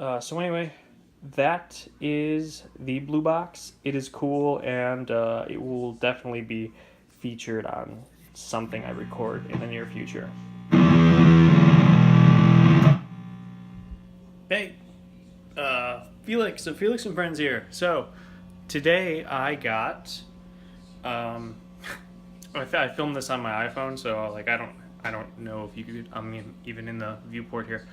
So anyway, that is the Blue Box. It is cool, and it will definitely be featured on something I record in the near future. Hey, Felix and Friends here. So today I got, I filmed this on my iPhone, so like I don't know if you could. I mean, even in the viewport here.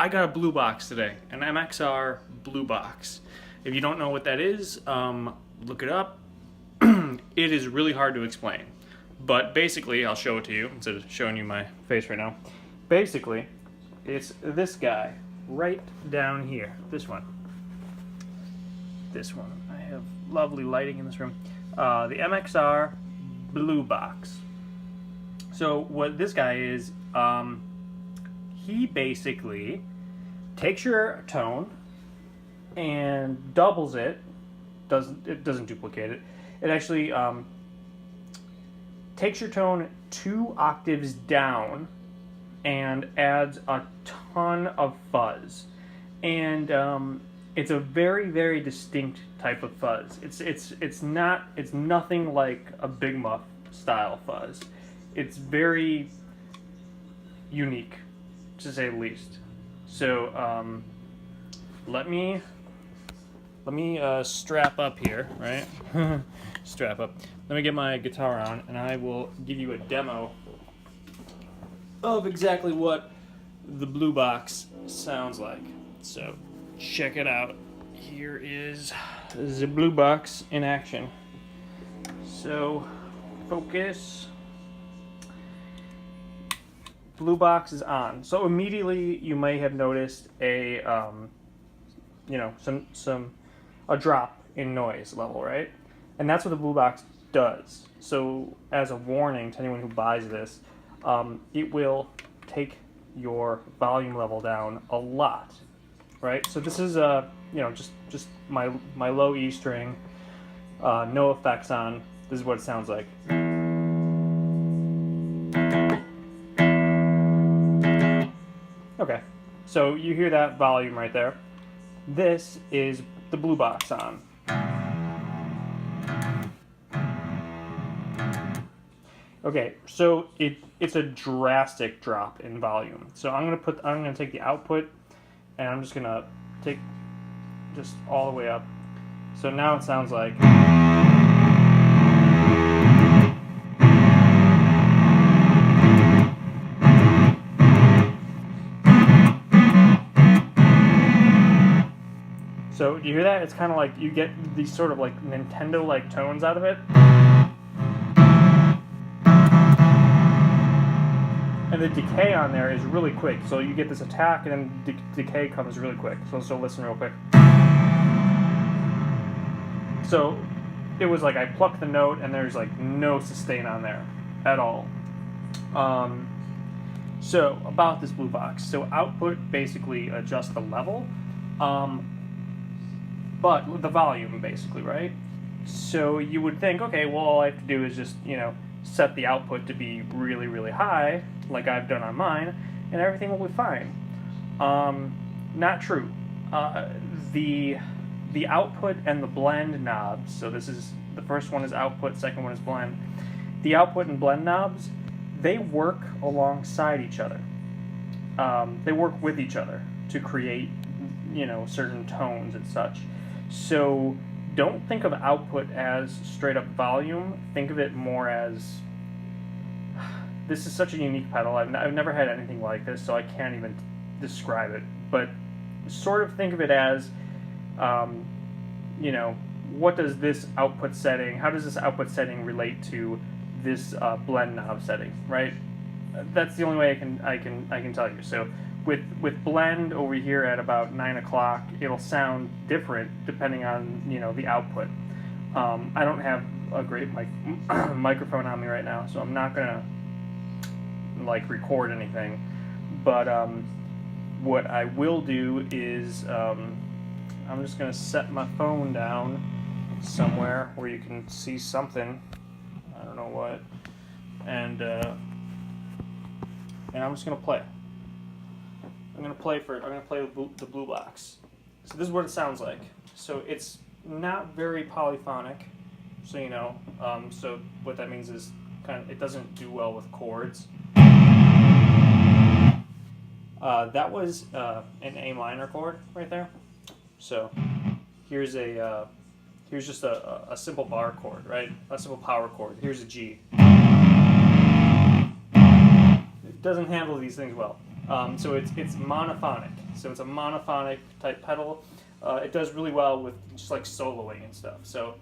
I got a Blue Box today, an MXR Blue Box. If you don't know what that is, look it up. It is really hard to explain, but basically, I'll show it to you instead of showing you my face right now. Basically, it's this guy right down here. This one. This one. I have lovely lighting in this room. The MXR Blue Box. So what this guy is, he basically takes your tone and doubles it. It doesn't duplicate it. It actually takes your tone 2 octaves down and adds a ton of fuzz. And it's a very, very distinct type of fuzz. It's nothing like a Big Muff style fuzz. It's very unique, to say the least. So let me strap up here, right? Strap up. Let me get my guitar on, and I will give you a demo of exactly what the Blue Box sounds like. So check it out. Here is the Blue Box in action. So focus. Blue Box is on. So immediately you may have noticed a a drop in noise level, right? And that's what the Blue Box does. So as a warning to anyone who buys this, it will take your volume level down a lot, right? So this is just my low E string, no effects on. This is what it sounds like. Okay, so you hear that volume right there. This is the Blue Box on. Okay, so it's a drastic drop in volume. So I'm gonna take the output, and I'm just gonna take just all the way up. So now it sounds like. So do you hear that? It's kind of like you get these sort of like Nintendo-like tones out of it. And the decay on there is really quick. So you get this attack and then decay comes really quick. So listen real quick. So it was like I plucked the note and there's like no sustain on there at all. So about this Blue Box. So output basically adjusts the level. But the volume, basically, right? So you would think, okay, well, all I have to do is just, set the output to be really, really high, like I've done on mine, and everything will be fine. Not true. The output and the blend knobs, so this is, the first one is output, second one is blend. The output and blend knobs, they work alongside each other. They work with each other to create, certain tones and such. So don't think of output as straight up volume. Think of it more as, this is such a unique pedal. I've never had anything like this, so I can't even describe it. But sort of think of it as, what does this output setting, how does this output setting relate to this blend knob setting, right? That's the only way I can tell you. So with blend over here at about 9 o'clock, it'll sound different depending on the output. I don't have a great microphone on me right now, so I'm not gonna record anything. But what I will do is I'm just gonna set my phone down somewhere where you can see something. I don't know what, and I'm just gonna play. I'm gonna play the blue box. So this is what it sounds like. So it's not very polyphonic, so you know. So what that means is it doesn't do well with chords. That was an A minor chord right there. So here's just a simple bar chord, right? A simple power chord. Here's a G. It doesn't handle these things well. So it's monophonic. So it's a monophonic type pedal. It does really well with just like soloing and stuff. So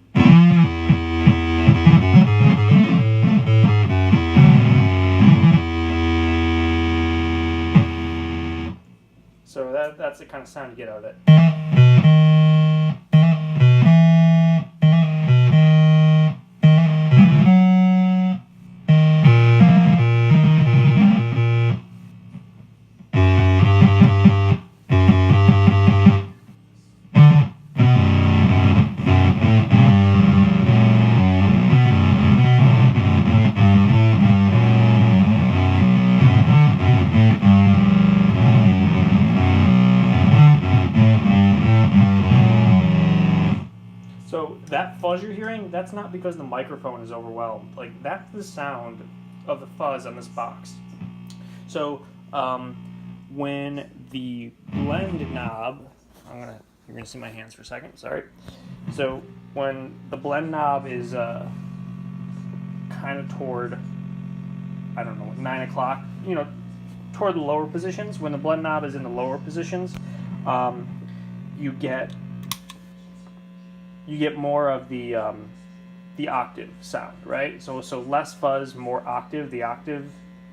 that's the kind of sound you get out of it. So that fuzz you're hearing, that's not because the microphone is overwhelmed. Like, that's the sound of the fuzz on this box. So when the blend knob, you're gonna see my hands for a second, sorry. So when the blend knob is kind of toward, I don't know, 9 o'clock, you know, toward the lower positions, when the blend knob is in the lower positions, you get more of the octave sound, right? So less fuzz, more octave. The octave,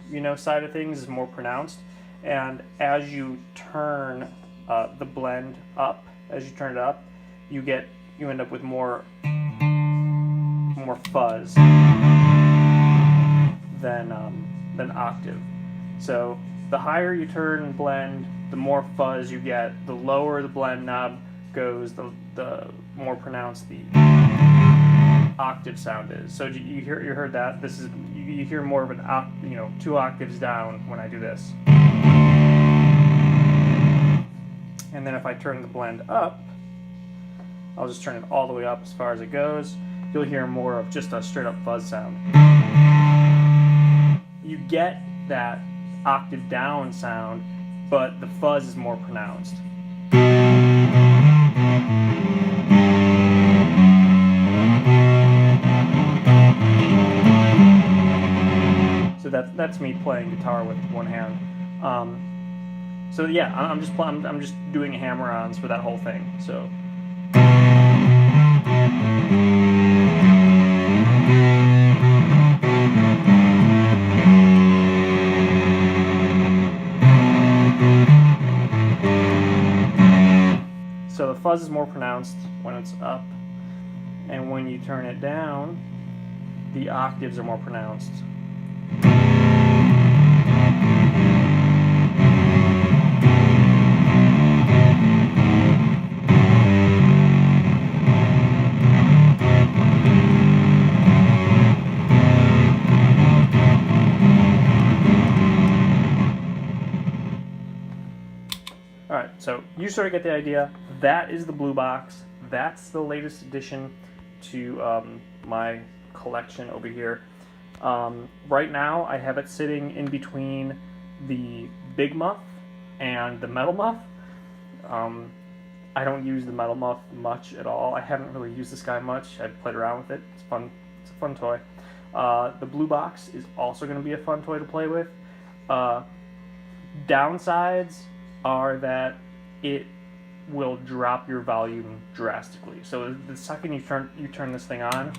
you know, side of things is more pronounced. And as you turn the blend up, as you turn it up, you end up with more fuzz than octave. So the higher you turn blend, the more fuzz you get. The lower the blend knob goes, the more pronounced the octave sound is. So you heard that. This is you hear more of an 2 octaves down when I do this. And then if I turn the blend up, I'll just turn it all the way up as far as it goes. You'll hear more of just a straight up fuzz sound. You get that octave down sound, but the fuzz is more pronounced. So that's me playing guitar with one hand. So yeah, I'm just doing hammer-ons for that whole thing. So. So the fuzz is more pronounced when it's up, and when you turn it down, the octaves are more pronounced. Alright, so you sort of get the idea. That is the Blue Box. That's the latest addition to my collection over here. Right now I have it sitting in between the Big Muff and the Metal Muff. I don't use the Metal Muff much at all. I haven't really used this guy much. I've played around with it. It's fun. It's a fun toy. The Blue Box is also going to be a fun toy to play with. Downsides are that it will drop your volume drastically. So the second you turn this thing on,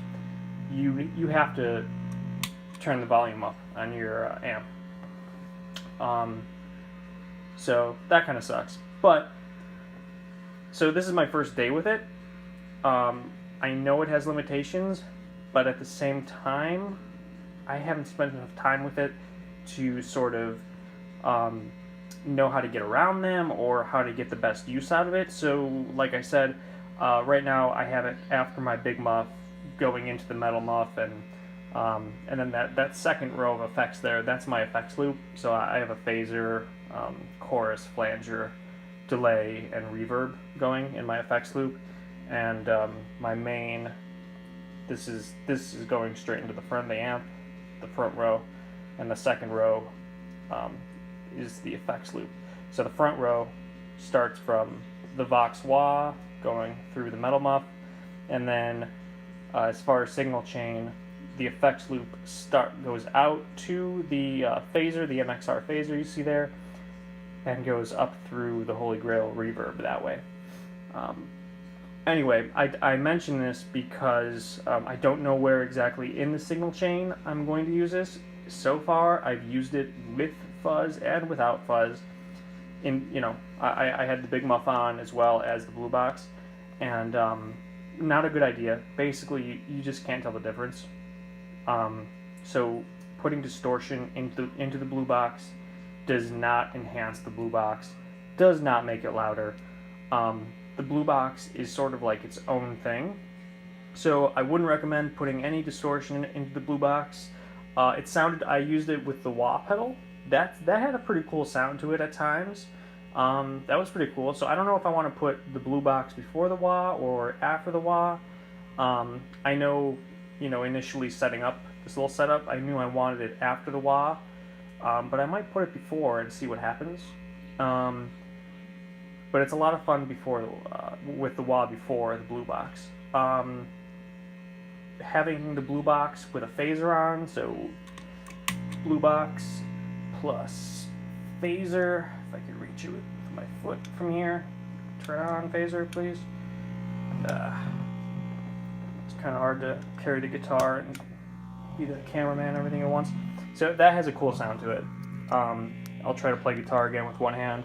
you have to turn the volume up on your amp. So that kind of sucks. But so this is my first day with it. I know it has limitations, but at the same time, I haven't spent enough time with it to sort of know how to get around them or how to get the best use out of it. So like I said, right now I have it after my Big Muff going into the Metal Muff, and then that second row of effects there, that's my effects loop. So I have a phaser, chorus, flanger, delay, and reverb going in my effects loop, and my main. This is going straight into the front of the amp, the front row, and the second row is the effects loop. So the front row starts from the Vox wah going through the metal muff, and then as far as signal chain, the effects loop goes out to the phaser, the MXR phaser you see there, and goes up through the Holy Grail reverb that way. Anyway, I mention this because I don't know where exactly in the signal chain I'm going to use this. So far, I've used it with fuzz and without fuzz. I had the big muff on as well as the blue box, and not a good idea. Basically, you just can't tell the difference. So putting distortion into the blue box does not enhance the blue box, does not make it louder. The blue box is sort of like its own thing, so I wouldn't recommend putting any distortion into the blue box. I used it with the wah pedal. That had a pretty cool sound to it at times. That was pretty cool. So I don't know if I want to put the blue box before the wah or after the wah. I know, initially setting up this little setup, I knew I wanted it after the wah, but I might put it before and see what happens. But it's a lot of fun with the wah before the blue box. Having the blue box with a phaser on, so blue box plus phaser. If I could reach it with my foot from here, turn on phaser, please. It's kind of hard to carry the guitar and be the cameraman and everything at once. So that has a cool sound to it. I'll try to play guitar again with one hand.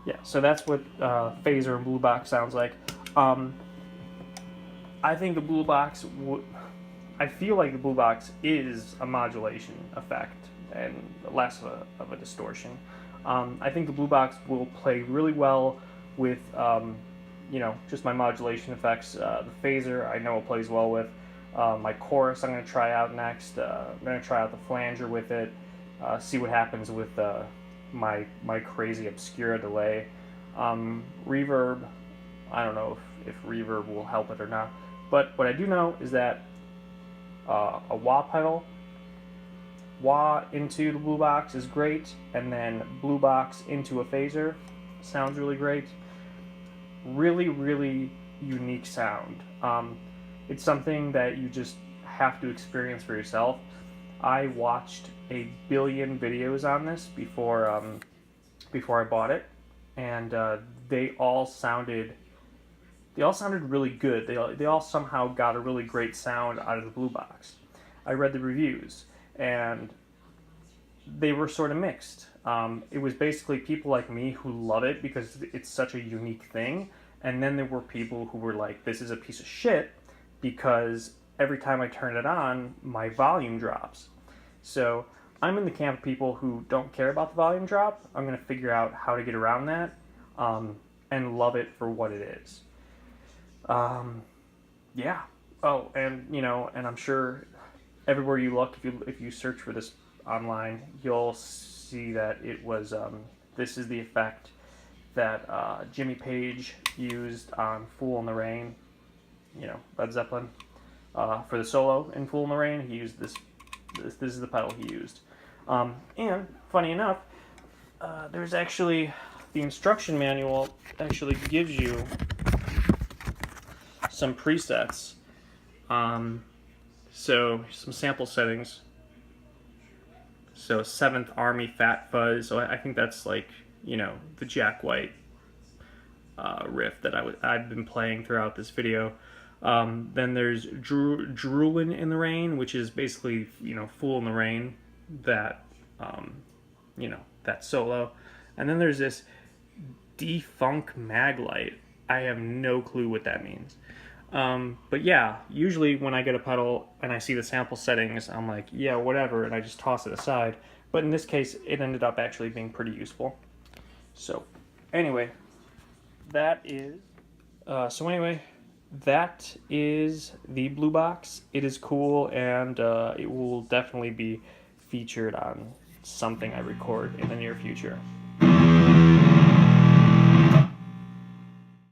Yeah, so that's what phaser and blue box sounds like. I think the blue box I feel like the blue box is a modulation effect and less of a distortion. I think the blue box will play really well with, just my modulation effects. The phaser I know it plays well with. My chorus I'm going to try out next. I'm going to try out the flanger with it, see what happens with my crazy obscura delay. Reverb, I don't know if reverb will help it or not, but what I do know is that a wah pedal, wah into the blue box is great, and then blue box into a phaser sounds really great. Really, really unique sound. It's something that you just have to experience for yourself. I watched a billion videos on this before I bought it, and they all sounded really good. They all somehow got a really great sound out of the blue box. I read the reviews, and they were sort of mixed. It was basically people like me who love it because it's such a unique thing, and then there were people who were like, this is a piece of shit because every time I turn it on, my volume drops. So I'm in the camp of people who don't care about the volume drop. I'm going to figure out how to get around that and love it for what it is. Yeah. Oh, and and I'm sure everywhere you look, if you search for this online, you'll see that it was this is the effect that Jimmy Page used on "Fool in the Rain." Led Zeppelin for the solo in "Fool in the Rain." He used this. This is the pedal he used. And funny enough, there's actually the instruction manual actually gives you some presets. So some sample settings. So 7th Army Fat Fuzz. So I think that's like the Jack White riff that I've been playing throughout this video. Then there's Droolin' in the Rain, which is basically Fool in the Rain, that that solo. And then there's this Defunk Maglite. I have no clue what that means. But yeah, usually when I get a pedal and I see the sample settings, I'm like, yeah, whatever, and I just toss it aside. But in this case, it ended up actually being pretty useful. So, anyway, that is. That is the Blue Box. It is cool, and it will definitely be featured on something I record in the near future.